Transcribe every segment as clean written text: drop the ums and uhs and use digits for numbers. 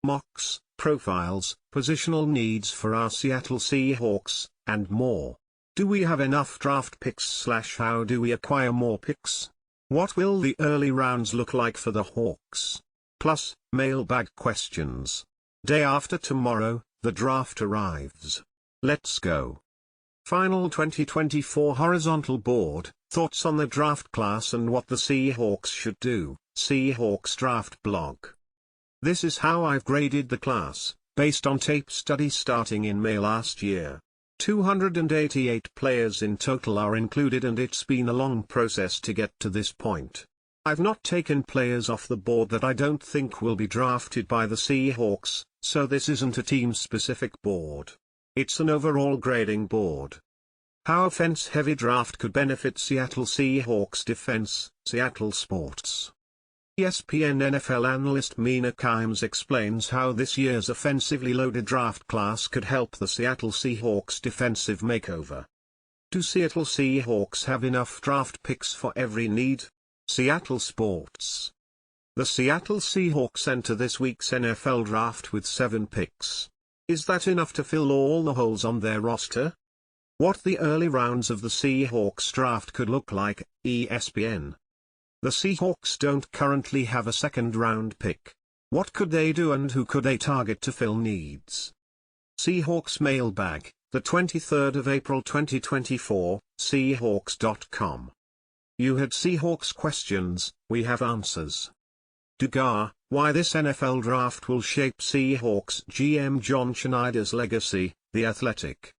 mocks, profiles, positional needs for our Seattle Seahawks, and more. Do we have enough draft picks / how do we acquire more picks? What will the early rounds look like for the Hawks? Plus, mailbag questions. Day after tomorrow, the draft arrives. Let's go. Final 2024 horizontal board, thoughts on the draft class and what the Seahawks should do, Seahawks draft blog. This is how I've graded the class, based on tape study starting in May last year. 288 players in total are included and it's been a long process to get to this point. I've not taken players off the board that I don't think will be drafted by the Seahawks, so this isn't a team-specific board. It's an overall grading board. How offense-heavy draft could benefit Seattle Seahawks defense, Seattle Sports. ESPN NFL analyst Mina Kimes explains how this year's offensively loaded draft class could help the Seattle Seahawks defensive makeover. Do Seattle Seahawks have enough draft picks for every need? Seattle Sports. The Seattle Seahawks enter this week's NFL draft with 7 picks. Is that enough to fill all the holes on their roster? What the early rounds of the Seahawks draft could look like, ESPN. The Seahawks don't currently have a second-round pick. What could they do and who could they target to fill needs? Seahawks Mailbag, the 23rd of April 2024, Seahawks.com. You had Seahawks questions, we have answers. Dugar, why this NFL draft will shape Seahawks GM John Schneider's legacy, The Athletic.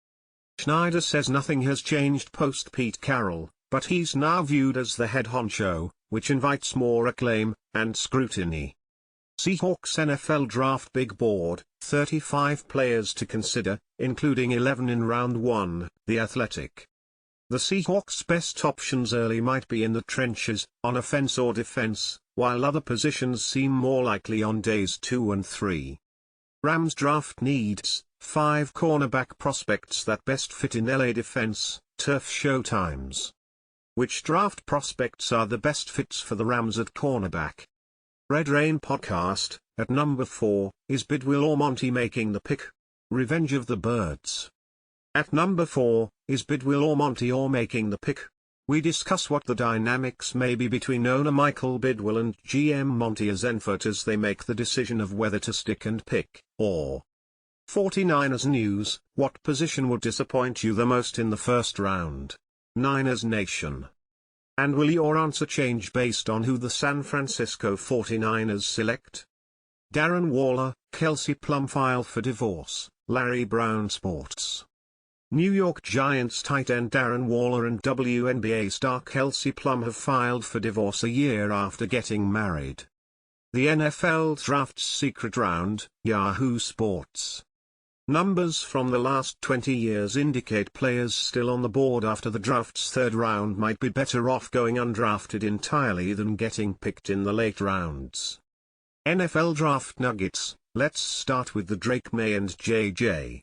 Schneider says nothing has changed post-Pete Carroll, but he's now viewed as the head honcho, which invites more acclaim and scrutiny. Seahawks NFL Draft Big Board, 35 players to consider, including 11 in Round 1, The Athletic. The Seahawks' best options early might be in the trenches, on offense or defense, while other positions seem more likely on days 2 and 3. Rams draft needs, 5 cornerback prospects that best fit in LA defense, Turf Showtimes. Which draft prospects are the best fits for the Rams at cornerback? Red Rain Podcast, at number 4, is Bidwill or Monty making the pick? Revenge of the Birds. At number 4, is Bidwill or Monty or making the pick? We discuss what the dynamics may be between owner Michael Bidwill and GM Monty Azenfert as they make the decision of whether to stick and pick, or 49ers news, what position would disappoint you the most in the first round? Niners Nation. And will your answer change based on who the San Francisco 49ers select? Darren Waller, Kelsey Plum file for divorce, Larry Brown Sports. New York Giants tight end Darren Waller and WNBA star Kelsey Plum have filed for divorce a year after getting married. The NFL Draft's secret round, Yahoo Sports. Numbers from the last 20 years indicate players still on the board after the draft's third round might be better off going undrafted entirely than getting picked in the late rounds. NFL Draft Nuggets, let's start with the Drake May and J.J.